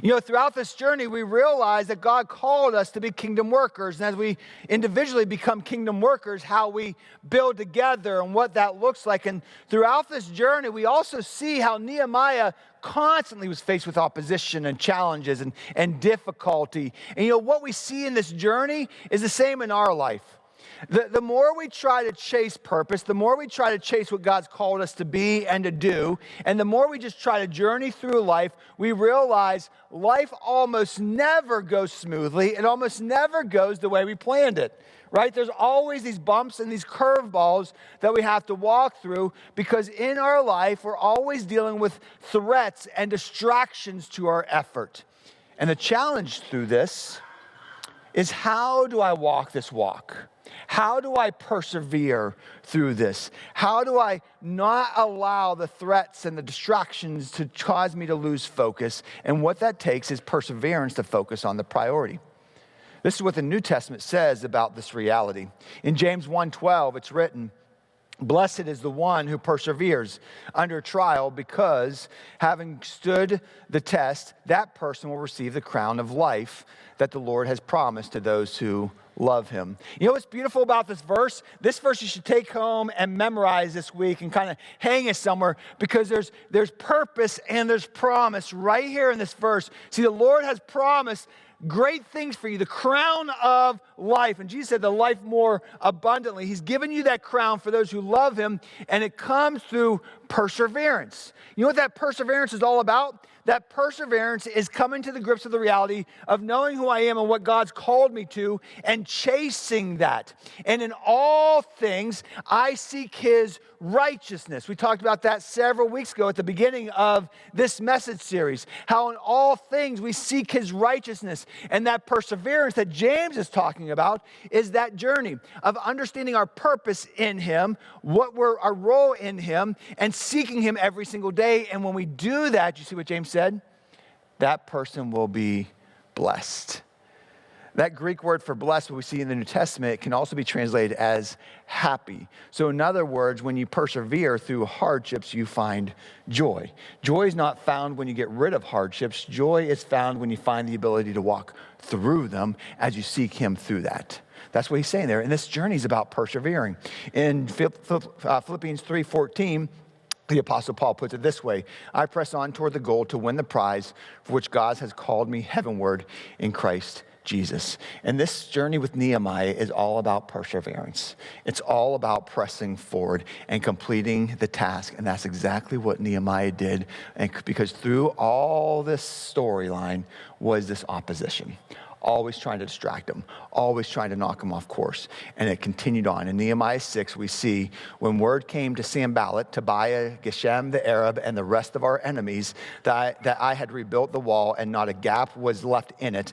You know, throughout this journey, we realize that God called us to be kingdom workers. And as we individually become kingdom workers, how we build together and what that looks like. And throughout this journey, we also see how Nehemiah constantly was faced with opposition and challenges and difficulty. And you know, what we see in this journey is the same in our life. The more we try to chase purpose, the more we try to chase what God's called us to be and to do, and the more we just try to journey through life, we realize life almost never goes smoothly. It almost never goes the way we planned it, right? There's always these bumps and these curveballs that we have to walk through because in our life, we're always dealing with threats and distractions to our effort. And the challenge through this is, how do I walk this walk? How do I persevere through this? How do I not allow the threats and the distractions to cause me to lose focus? And what that takes is perseverance to focus on the priority. This is what the New Testament says about this reality. In James 1:12, it's written, "Blessed is the one who perseveres under trial, because having stood the test, that person will receive the crown of life that the Lord has promised to those who love him." You know what's beautiful about this verse? This verse you should take home and memorize this week and kind of hang it somewhere, because there's purpose and there's promise right here in this verse. See, the Lord has promised great things for you, the crown of life. And Jesus said the life more abundantly. He's given you that crown for those who love him, and it comes through perseverance. You know what that perseverance is all about? That perseverance is coming to the grips with the reality of knowing who I am and what God's called me to and chasing that. And in all things, I seek his righteousness. We talked about that several weeks ago at the beginning of this message series. How in all things we seek his righteousness. And that perseverance that James is talking about is that journey of understanding our purpose in him, our role in him, and seeking him every single day. And when we do that, you see what James said? That person will be blessed. That Greek word for blessed, what we see in the New Testament, it can also be translated as happy. So in other words, when you persevere through hardships, you find joy. Joy is not found when you get rid of hardships. Joy is found when you find the ability to walk through them as you seek him through that. That's what he's saying there. And this journey is about persevering. In Philippians 3:14, the Apostle Paul puts it this way: "I press on toward the goal to win the prize for which God has called me heavenward in Christ Jesus." And this journey with Nehemiah is all about perseverance. It's all about pressing forward and completing the task. And that's exactly what Nehemiah did. And because through all this storyline was this opposition, always trying to distract him, always trying to knock him off course. And it continued on. In Nehemiah 6, we see when word came to Sanballat, Tobiah, Geshem the Arab, and the rest of our enemies that I had rebuilt the wall and not a gap was left in it,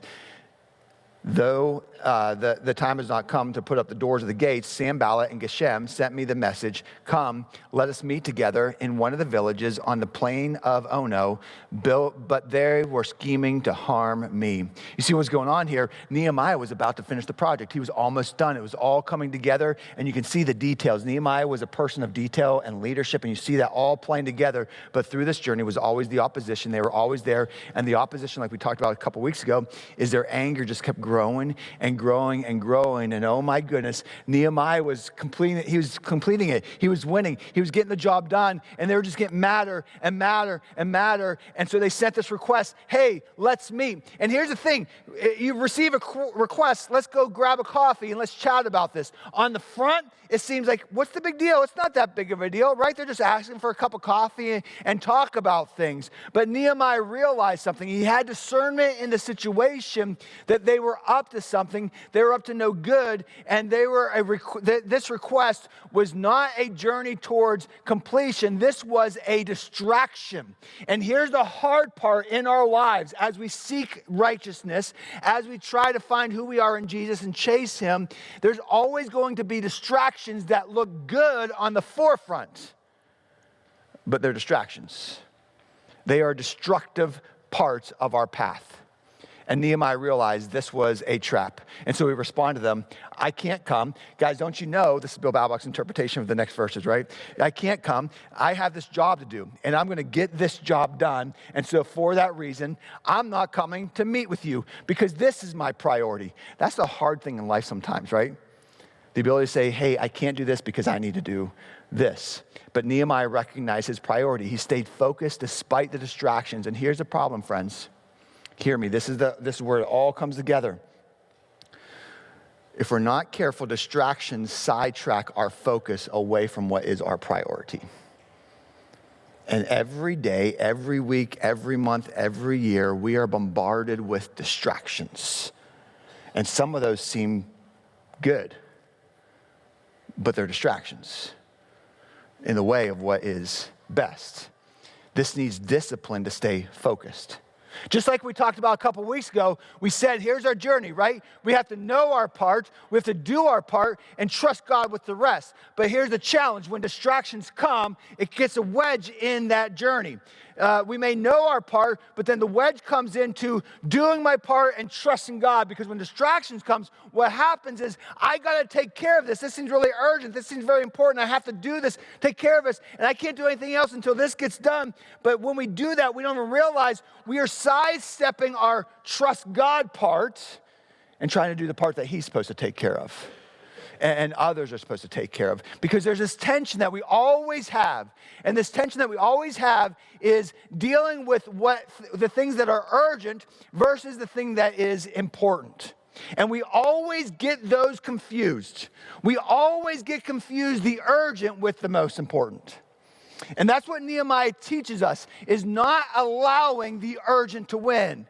though the time has not come to put up the doors of the gates, Sanballat and Geshem sent me the message, "Come, let us meet together in one of the villages on the plain of Ono," but they were scheming to harm me. You see what's going on here? Nehemiah was about to finish the project. He was almost done. It was all coming together, and you can see the details. Nehemiah was a person of detail and leadership, and you see that all playing together. But through this journey was always the opposition. They were always there, and the opposition, like we talked about a couple weeks ago, is their anger just kept growing and growing and growing. And oh my goodness, Nehemiah was completing it. He was completing it. He was winning. He was getting the job done. And they were just getting madder and madder and madder. And so they sent this request, "Hey, let's meet." And here's the thing. You receive a request, let's go grab a coffee and let's chat about this. On the front, it seems like, what's the big deal? It's not that big of a deal, right? They're just asking for a cup of coffee and talk about things. But Nehemiah realized something. He had discernment in the situation that they were up to something. They were up to no good, and this request was not a journey towards completion. This was a distraction. And here's the hard part in our lives as we seek righteousness, as we try to find who we are in Jesus and chase him. There's always going to be distractions that look good on the forefront, but they're distractions. They are destructive parts of our path. And Nehemiah realized this was a trap. And so he responded to them, I can't come. Guys, don't you know, this is Bill Balbach's interpretation of the next verses, right? I can't come. I have this job to do, and I'm going to get this job done. And so for that reason, I'm not coming to meet with you because this is my priority. That's the hard thing in life sometimes, right? The ability to say, hey, I can't do this because I need to do this. But Nehemiah recognized his priority. He stayed focused despite the distractions. And here's the problem, friends. Hear me, this is where it all comes together. If we're not careful, distractions sidetrack our focus away from what is our priority. And every day, every week, every month, every year, we are bombarded with distractions. And some of those seem good, but they're distractions in the way of what is best. This needs discipline to stay focused. Just like we talked about a couple weeks ago, we said, here's our journey, right? We have to know our part, we have to do our part, and trust God with the rest. But here's the challenge. When distractions come, it gets a wedge in that journey. We may know our part, but then the wedge comes into doing my part and trusting God, because when distractions comes, what happens is I got to take care of this. This seems really urgent. This seems very important. I have to do this, take care of this, and I can't do anything else until this gets done. But when we do that, we don't even realize we are sidestepping our trust God part and trying to do the part that He's supposed to take care of. And others are supposed to take care of. Because there's this tension that we always have. And this tension that we always have is dealing with the things that are urgent versus the thing that is important. And we always get those confused. We always get confused the urgent with the most important. And that's what Nehemiah teaches us, is not allowing the urgent to win.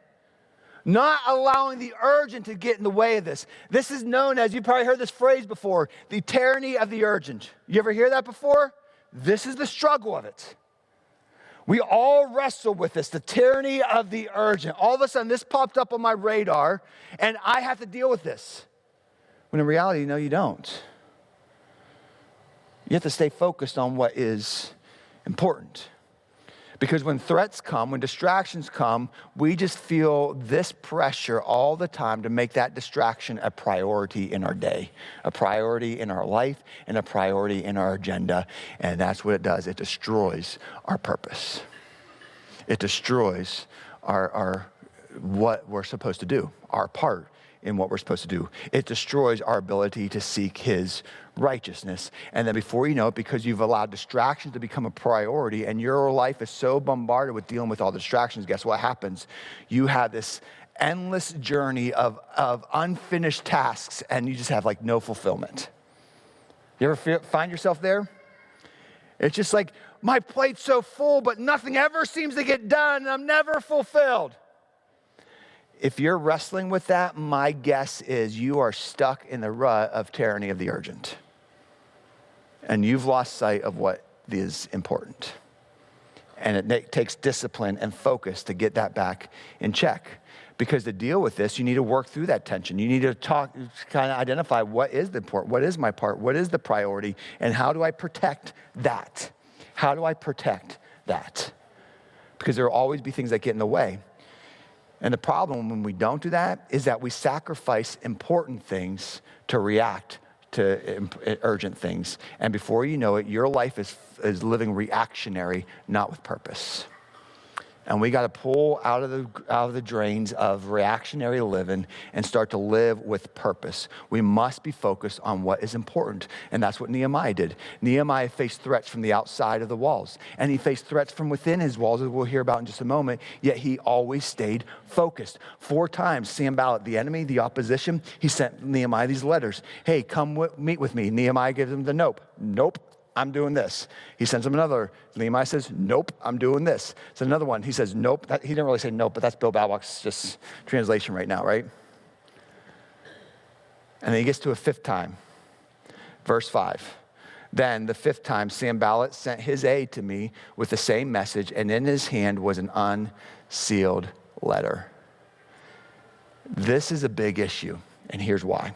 Not allowing the urgent to get in the way of this. This is known as, you've probably heard this phrase before, the tyranny of the urgent. You ever hear that before? This is the struggle of it. We all wrestle with this, the tyranny of the urgent. All of a sudden, this popped up on my radar, and I have to deal with this. When in reality, no, you don't. You have to stay focused on what is important. Because when threats come, when distractions come, we just feel this pressure all the time to make that distraction a priority in our day, a priority in our life, and a priority in our agenda. And that's what it does. It destroys our purpose. It destroys our what we're supposed to do, our part in what we're supposed to do. It destroys our ability to seek His righteousness. And then before you know it, because you've allowed distractions to become a priority and your life is so bombarded with dealing with all distractions, guess what happens? You have this endless journey of unfinished tasks, and you just have like no fulfillment. You ever find yourself there? It's just like, my plate's so full, but nothing ever seems to get done, and I'm never fulfilled. If you're wrestling with that, my guess is you are stuck in the rut of tyranny of the urgent. And you've lost sight of what is important. And it takes discipline and focus to get that back in check. Because to deal with this, you need to work through that tension. You need to kind of identify what is the important, what is my part, what is the priority, and how do I protect that? How do I protect that? Because there will always be things that get in the way. And the problem when we don't do that is that we sacrifice important things to react to urgent things. And before you know it, your life is living reactionary, not with purpose. And we got to pull out of the drains of reactionary living and start to live with purpose. We must be focused on what is important. And that's what Nehemiah did. Nehemiah faced threats from the outside of the walls. And he faced threats from within his walls, as we'll hear about in just a moment. Yet he always stayed focused. 4 times, Sanballat, the enemy, the opposition, he sent Nehemiah these letters. Hey, come meet with me. Nehemiah gives him the nope. Nope. I'm doing this. He sends him another. Nehemiah says, nope, I'm doing this. So another one, he says, nope. He didn't really say nope, but that's Bill Balbach's just translation right now, right? And then he gets to a 5th time. Verse 5. Then the 5th time, Sanballat sent his aide to me with the same message, and in his hand was an unsealed letter. This is a big issue, and here's why.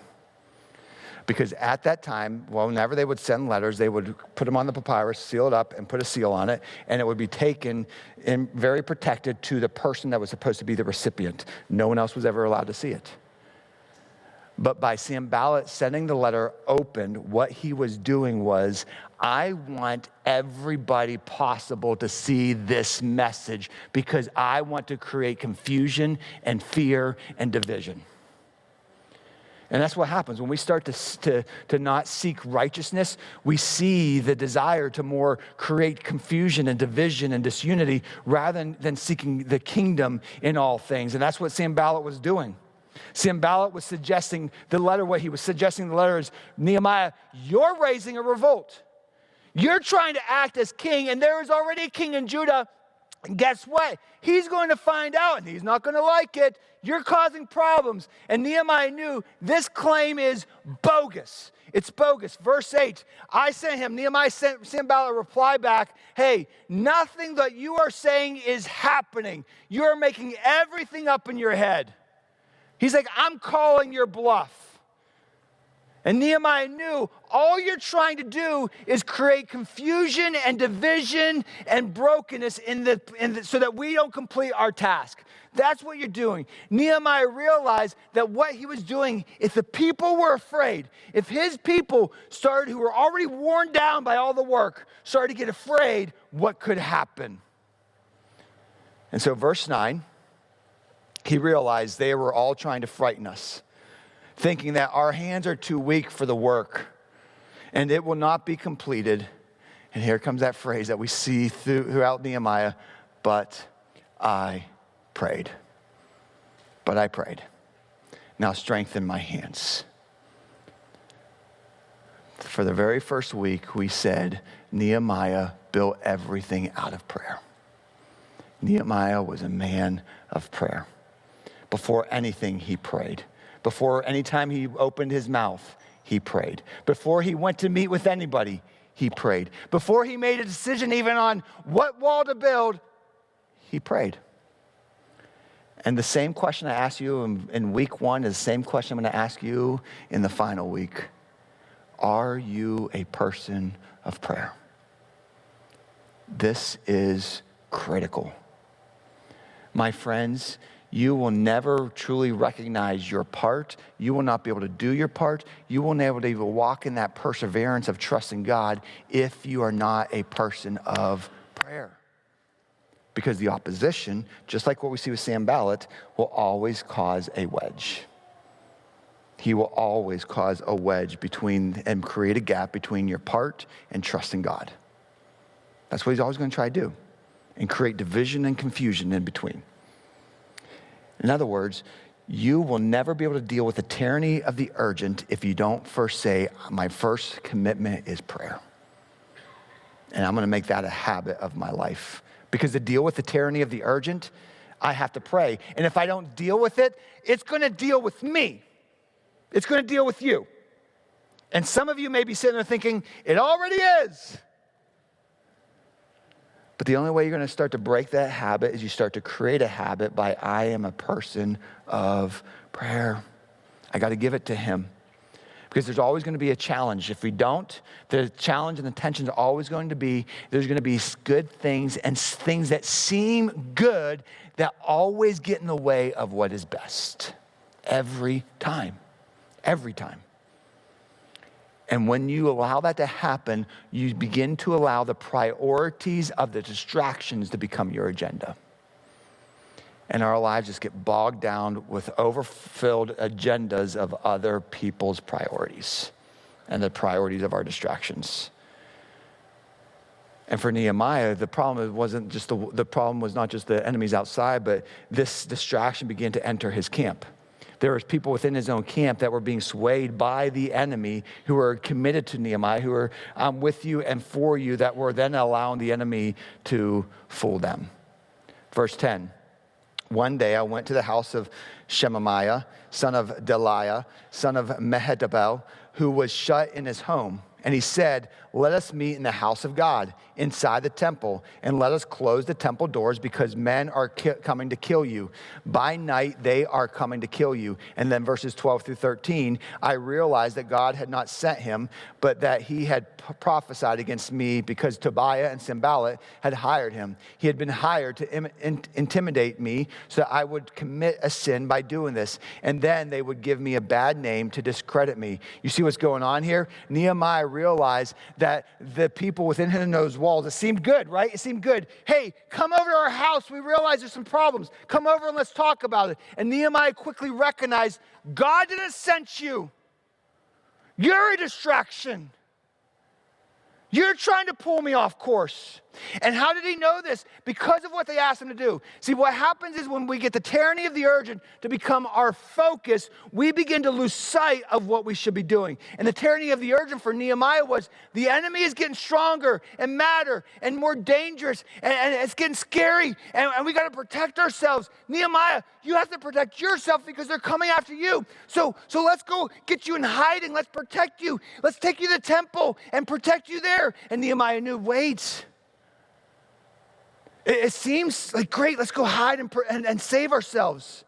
Because at that time, whenever they would send letters, they would put them on the papyrus, seal it up, and put a seal on it, and it would be taken and very protected to the person that was supposed to be the recipient. No one else was ever allowed to see it. But by Sanballat sending the letter opened, what he was doing was, I want everybody possible to see this message because I want to create confusion and fear and division. And that's what happens when we start to not seek righteousness. We see the desire to more create confusion and division and disunity rather than seeking the kingdom in all things. And that's what Sanballat was doing. Sanballat was suggesting what he was suggesting in the letter is, Nehemiah, you're raising a revolt. You're trying to act as king, and there is already a king in Judah. And guess what? He's going to find out, and he's not going to like it. You're causing problems. And Nehemiah knew this claim is bogus. It's bogus. Verse 8, Nehemiah sent Sanballat a reply back, hey, nothing that you are saying is happening. You are making everything up in your head. He's like, I'm calling your bluff. And Nehemiah knew all you're trying to do is create confusion and division and brokenness so that we don't complete our task. That's what you're doing. Nehemiah realized that what he was doing, if the people were afraid, if his people who were already worn down by all the work, started to get afraid, what could happen? And so verse 9, he realized they were all trying to frighten us, thinking that our hands are too weak for the work and it will not be completed. And here comes that phrase that we see throughout Nehemiah, but I prayed. But I prayed. Now strengthen my hands. For the very first week, we said Nehemiah built everything out of prayer. Nehemiah was a man of prayer. Before anything, he prayed. Before any time he opened his mouth, he prayed. Before he went to meet with anybody, he prayed. Before he made a decision even on what wall to build, he prayed. And the same question I asked you in week 1 is the same question I'm going to ask you in the final week. Are you a person of prayer? This is critical. My friends, you will never truly recognize your part. You will not be able to do your part. You will never be able to walk in that perseverance of trusting God if you are not a person of prayer. Because the opposition, just like what we see with Sanballat, will always cause a wedge. He will always cause a wedge between and create a gap between your part and trusting God. That's what he's always going to try to do, and create division and confusion in between. In other words, you will never be able to deal with the tyranny of the urgent if you don't first say, my first commitment is prayer. And I'm going to make that a habit of my life. Because to deal with the tyranny of the urgent, I have to pray. And if I don't deal with it, it's going to deal with me. It's going to deal with you. And some of you may be sitting there thinking, it already is. But the only way you're going to start to break that habit is you start to create a habit by, I am a person of prayer. I got to give it to him. Because there's always going to be a challenge. If we don't, the challenge and the tension is always going to be, there's going to be good things and things that seem good that always get in the way of what is best. Every time. Every time. And when you allow that to happen, you begin to allow the priorities of the distractions to become your agenda. And our lives just get bogged down with overfilled agendas of other people's priorities and the priorities of our distractions. And for Nehemiah, the problem was not just the enemies outside, but this distraction began to enter his camp. There was people within his own camp that were being swayed by the enemy who were committed to Nehemiah, who were with you and for you, that were then allowing the enemy to fool them. Verse 10, one day I went to the house of Shemaiah, son of Delaiah, son of Mehetabel, who was shut in his home. And he said, let us meet in the house of God, inside the temple, and let us close the temple doors because men are coming to kill you. By night, they are coming to kill you. And then verses 12 through 13, I realized that God had not sent him, but that he had prophesied against me because Tobiah and Sanballat had hired him. He had been hired to intimidate me so that I would commit a sin by doing this. And then they would give me a bad name to discredit me. You see what's going on here? Nehemiah realized that the people within those walls, it seemed good, right? It seemed good. Hey, come over to our house. We realize there's some problems. Come over and let's talk about it. And Nehemiah quickly recognized, God didn't send you. You're a distraction. You're trying to pull me off course. And how did he know this? Because of what they asked him to do. See, what happens is when we get the tyranny of the urgent to become our focus, we begin to lose sight of what we should be doing. And the tyranny of the urgent for Nehemiah was the enemy is getting stronger and madder and more dangerous, and it's getting scary, and we got to protect ourselves. Nehemiah, you have to protect yourself because they're coming after you. So let's go get you in hiding. Let's protect you. Let's take you to the temple and protect you there. And Nehemiah knew, wait. It seems like, great, let's go hide and save ourselves.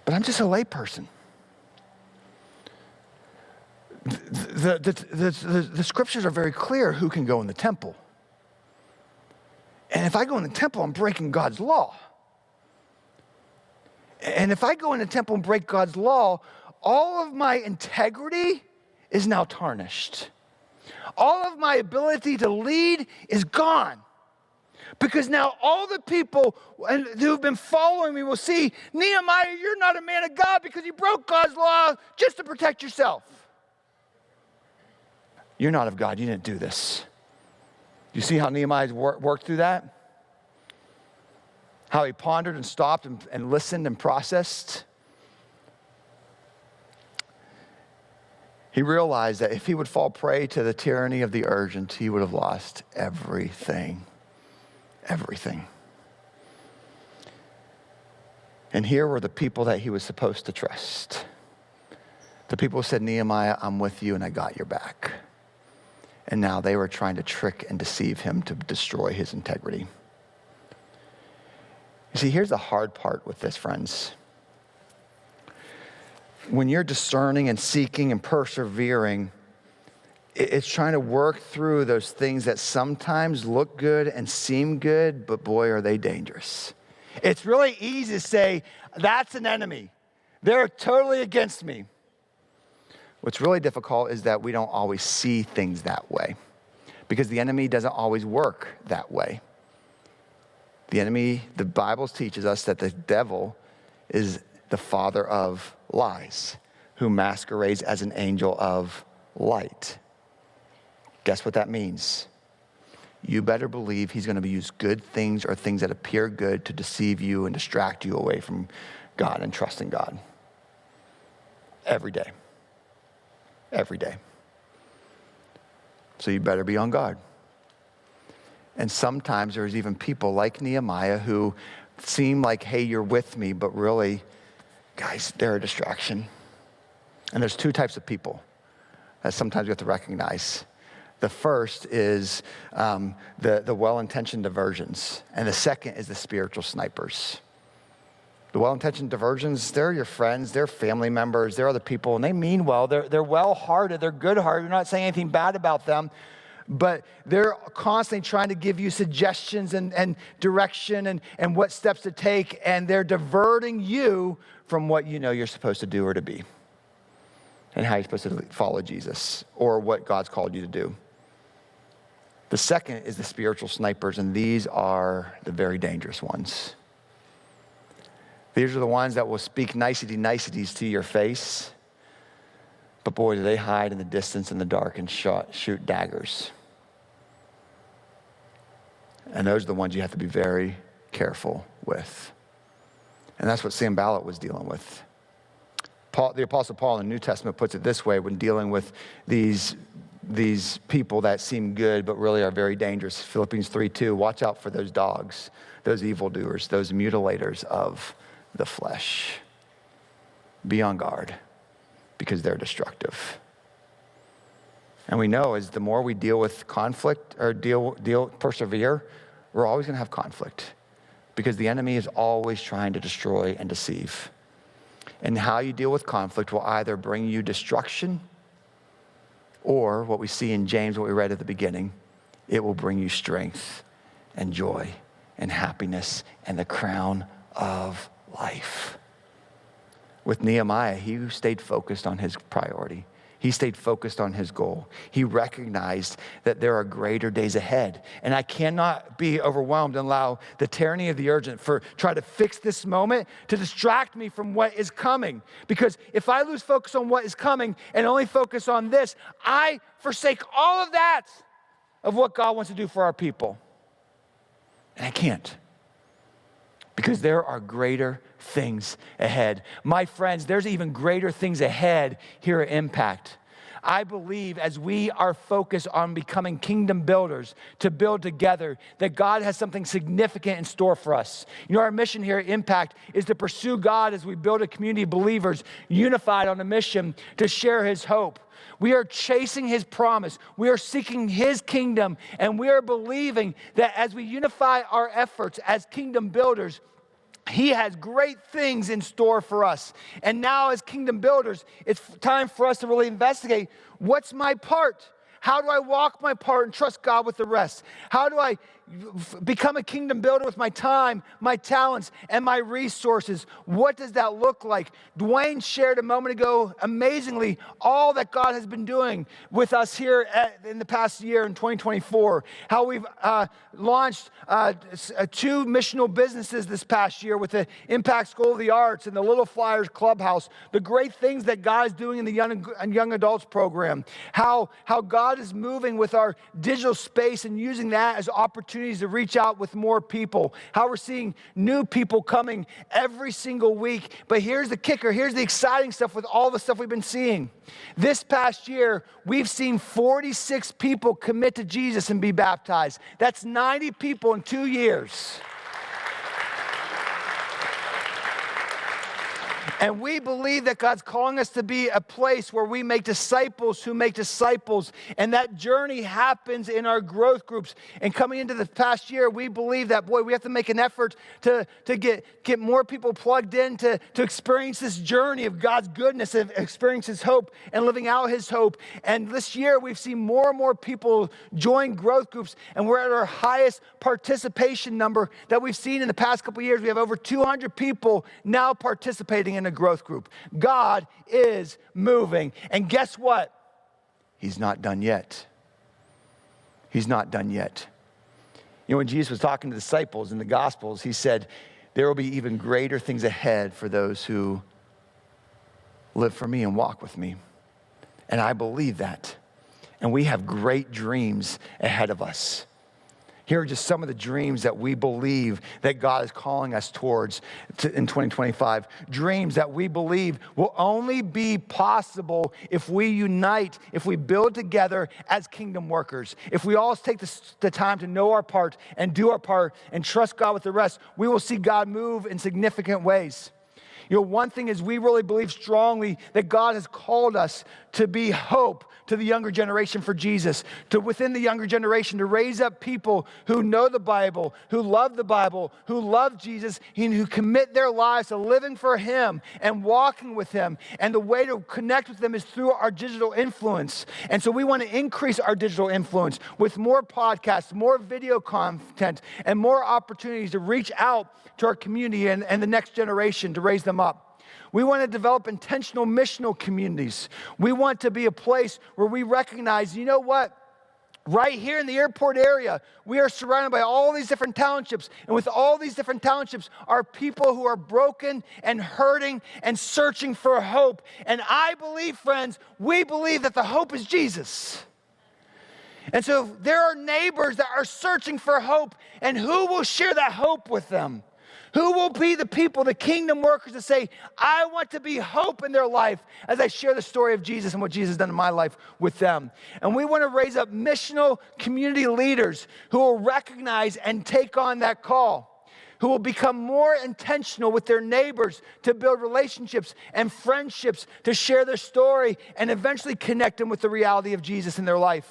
But I'm just a layperson. The scriptures are very clear who can go in the temple. And if I go in the temple, I'm breaking God's law. And if I go in the temple and break God's law, all of my integrity is now tarnished. All of my ability to lead is gone. Because now all the people who've been following me will see, Nehemiah, you're not a man of God because you broke God's law just to protect yourself. You're not of God. You didn't do this. You see how Nehemiah worked through that? How he pondered and stopped and listened and processed. He realized that if he would fall prey to the tyranny of the urgent, he would have lost everything. Everything. And here were the people that he was supposed to trust. The people said, Nehemiah, I'm with you and I got your back. And now they were trying to trick and deceive him to destroy his integrity. You see, here's the hard part with this, friends. When you're discerning and seeking and persevering, it's trying to work through those things that sometimes look good and seem good, but boy, are they dangerous. It's really easy to say, that's an enemy. They're totally against me. What's really difficult is that we don't always see things that way because the enemy doesn't always work that way. The enemy, the Bible teaches us that the devil is the father of lies who masquerades as an angel of light. Guess what that means? You better believe he's going to use good things or things that appear good to deceive you and distract you away from God and trusting God. Every day. Every day. So you better be on guard. And sometimes there's even people like Nehemiah who seem like, hey, you're with me, but really, guys, they're a distraction. And there's two types of people that sometimes we have to recognize. The first is the well-intentioned diversions, and the second is the spiritual snipers. The well-intentioned diversions, they're your friends, they're family members, they're other people, and they mean well. They're well-hearted, they're good-hearted. You're not saying anything bad about them, but they're constantly trying to give you suggestions and direction and what steps to take, and they're diverting you from what you know you're supposed to do or to be, and how you're supposed to follow Jesus or what God's called you to do. The second is the spiritual snipers, and these are the very dangerous ones. These are the ones that will speak niceties to your face, but boy, do they hide in the distance in the dark and shoot daggers. And those are the ones you have to be very careful with. And that's what Sanballat was dealing with. The Apostle Paul in the New Testament puts it this way when dealing with these people that seem good but really are very dangerous. Philippians 3:2, watch out for those dogs, those evildoers, those mutilators of the flesh. Be on guard because they're destructive. And we know as the more we deal with conflict or persevere, we're always going to have conflict because the enemy is always trying to destroy and deceive. And how you deal with conflict will either bring you destruction or what we see in James, what we read at the beginning, it will bring you strength and joy and happiness and the crown of life. With Nehemiah, he stayed focused on his priority. He stayed focused on his goal. He recognized that there are greater days ahead. And I cannot be overwhelmed and allow the tyranny of the urgent try to fix this moment to distract me from what is coming. Because if I lose focus on what is coming and only focus on this, I forsake all of that of what God wants to do for our people. And I can't. Because there are greater things ahead. My friends, there's even greater things ahead here at Impact. I believe as we are focused on becoming kingdom builders to build together, that God has something significant in store for us. You know, our mission here at Impact is to pursue God as we build a community of believers unified on a mission to share his hope. We are chasing his promise. We are seeking his kingdom, and we are believing that as we unify our efforts as kingdom builders, he has great things in store for us. And now as kingdom builders, it's time for us to really investigate, what's my part? How do I walk my part and trust God with the rest? How do I become a kingdom builder with my time, my talents, and my resources? What does that look like? Dwayne shared a moment ago, amazingly, all that God has been doing with us here in the past year in 2024. How we've launched 2 missional businesses this past year with the Impact School of the Arts and the Little Flyers Clubhouse. The great things that God is doing in the young adults program. How God is moving with our digital space and using that as opportunities to reach out with more people. How we're seeing new people coming every single week. But here's the kicker. Here's the exciting stuff with all the stuff we've been seeing. This past year, we've seen 46 people commit to Jesus and be baptized. That's 90 people in 2 years. And we believe that God's calling us to be a place where we make disciples who make disciples. And that journey happens in our growth groups. And coming into the past year, we believe that, we have to make an effort to get more people plugged in to experience this journey of God's goodness, of experience his hope and living out his hope. And this year, we've seen more and more people join growth groups. And we're at our highest participation number that we've seen in the past couple of years. We have over 200 people now participating in a growth group. God is moving. And guess what? He's not done yet. He's not done yet. You know, when Jesus was talking to the disciples in the Gospels, he said, there will be even greater things ahead for those who live for me and walk with me. And I believe that. And we have great dreams ahead of us. Here are just some of the dreams that we believe that God is calling us towards in 2025. Dreams that we believe will only be possible if we unite, if we build together as kingdom workers. If we all take the time to know our part and do our part and trust God with the rest, we will see God move in significant ways. You know, one thing is we really believe strongly that God has called us to be hope to the younger generation for Jesus, to within the younger generation, to raise up people who know the Bible, who love Jesus, and who commit their lives to living for him and walking with him. And the way to connect with them is through our digital influence. And so we want to increase our digital influence with more podcasts, more video content, and more opportunities to reach out to our community and the next generation to raise them up. We want to develop intentional missional communities. We want to be a place where we recognize, you know what? Right here in the airport area, we are surrounded by all these different townships. And with all these different townships are people who are broken and hurting and searching for hope. And I believe, friends, we believe that the hope is Jesus. And so there are neighbors that are searching for hope. And who will share that hope with them? Who will be the people, the kingdom workers that say, I want to be hope in their life as I share the story of Jesus and what Jesus has done in my life with them. And we want to raise up missional community leaders who will recognize and take on that call. who will become more intentional with their neighbors to build relationships and friendships, to share their story and eventually connect them with the reality of Jesus in their life.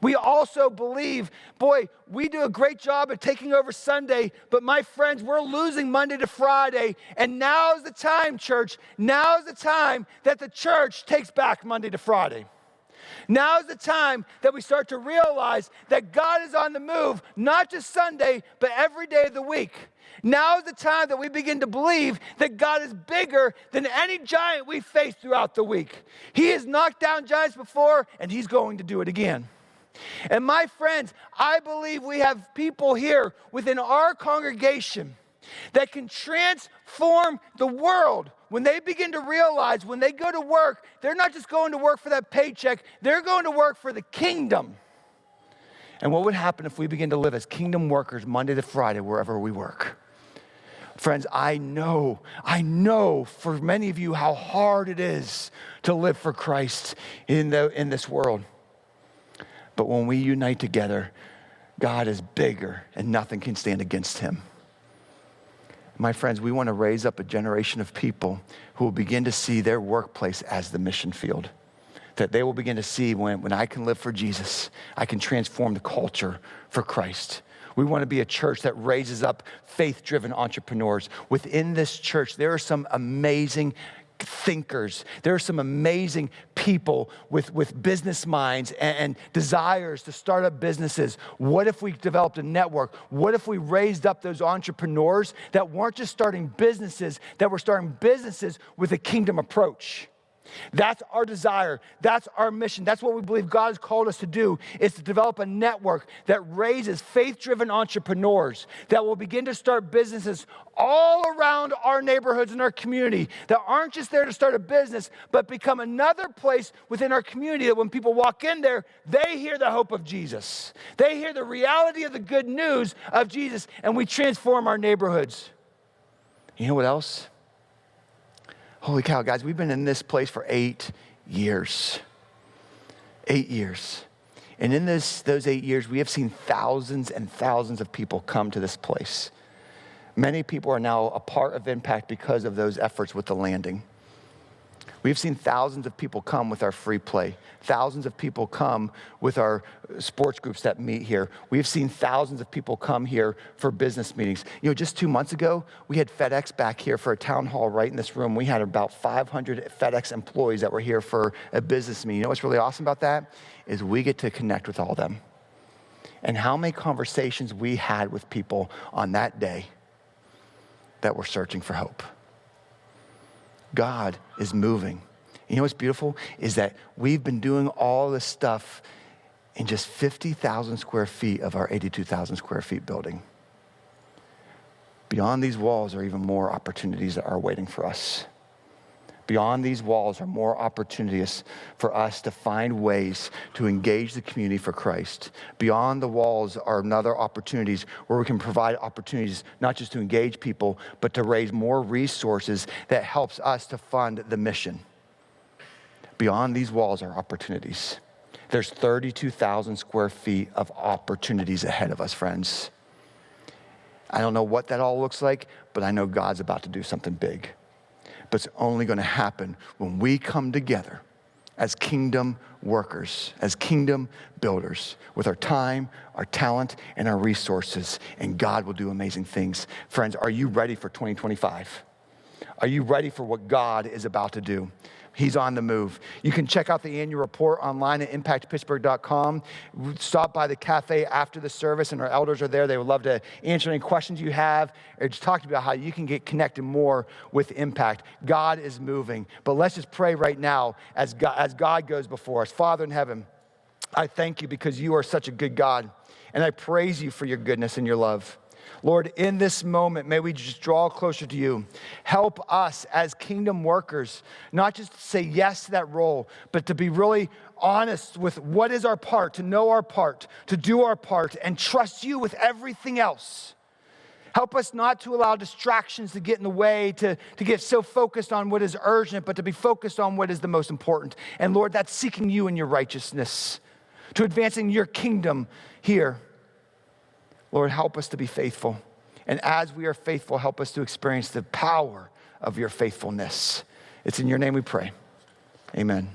We also believe, boy, we do a great job at taking over Sunday, but my friends, we're losing Monday to Friday, and now's the time, church, now's the time that the church takes back Monday to Friday. Now's the time that we start to realize that God is on the move, not just Sunday, but every day of the week. Now is the time that we begin to believe that God is bigger than any giant we face throughout the week. He has knocked down giants before, and he's going to do it again. And my friends, I believe we have people here within our congregation that can transform the world when they begin to realize when they go to work, they're not just going to work for that paycheck, they're going to work for the kingdom. And what would happen if we begin to live as kingdom workers Monday to Friday wherever we work? Friends, I know for many of you how hard it is to live for Christ in this world. But when we unite together, God is bigger and nothing can stand against him. My friends, we want to raise up a generation of people who will begin to see their workplace as the mission field. That they will begin to see when I can live for Jesus, I can transform the culture for Christ. We want to be a church that raises up faith-driven entrepreneurs. Within this church, there are some amazing thinkers. There are some amazing people with business minds and desires to start up businesses. What if we developed a network? What if we raised up those entrepreneurs that weren't just starting businesses, that were starting businesses with a kingdom approach? That's our desire. That's our mission. That's what we believe God has called us to do, is to develop a network that raises faith-driven entrepreneurs that will begin to start businesses all around our neighborhoods and our community that aren't just there to start a business, but become another place within our community that when people walk in there, they hear the hope of Jesus. They hear the reality of the good news of Jesus, and we transform our neighborhoods. You know what else? Holy cow, guys, we've been in this place for 8 years. 8 years. And in those 8 years, we have seen thousands and thousands of people come to this place. Many people are now a part of Impact because of those efforts with the landing. We've seen thousands of people come with our free play. Thousands of people come with our sports groups that meet here. We've seen thousands of people come here for business meetings. You know, just 2 months ago, we had FedEx back here for a town hall right in this room. We had about 500 FedEx employees that were here for a business meeting. You know what's really awesome about that? Is we get to connect with all of them. And how many conversations we had with people on that day that were searching for hope. God is moving. You know what's beautiful is that we've been doing all this stuff in just 50,000 square feet of our 82,000 square feet building. Beyond these walls are even more opportunities that are waiting for us. Beyond these walls are more opportunities for us to find ways to engage the community for Christ. Beyond the walls are another opportunities where we can provide opportunities not just to engage people, but to raise more resources that helps us to fund the mission. Beyond these walls are opportunities. There's 32,000 square feet of opportunities ahead of us, friends. I don't know what that all looks like, but I know God's about to do something big. But it's only going to happen when we come together as kingdom workers, as kingdom builders, with our time, our talent, and our resources, and God will do amazing things. Friends, are you ready for 2025? Are you ready for what God is about to do? He's on the move. You can check out the annual report online at impactpittsburgh.com. Stop by the cafe after the service, and our elders are there. They would love to answer any questions you have or just talk about how you can get connected more with Impact. God is moving. But let's just pray right now as God goes before us. Father in heaven, I thank you because you are such a good God, and I praise you for your goodness and your love. Lord, in this moment, may we just draw closer to you. Help us as kingdom workers, not just to say yes to that role, but to be really honest with what is our part, to know our part, to do our part, and trust you with everything else. Help us not to allow distractions to get in the way, to get so focused on what is urgent, but to be focused on what is the most important. And Lord, that's seeking you and your righteousness, to advancing your kingdom here. Lord, help us to be faithful And as we are faithful, help us to experience the power of your faithfulness. It's in your name we pray. Amen.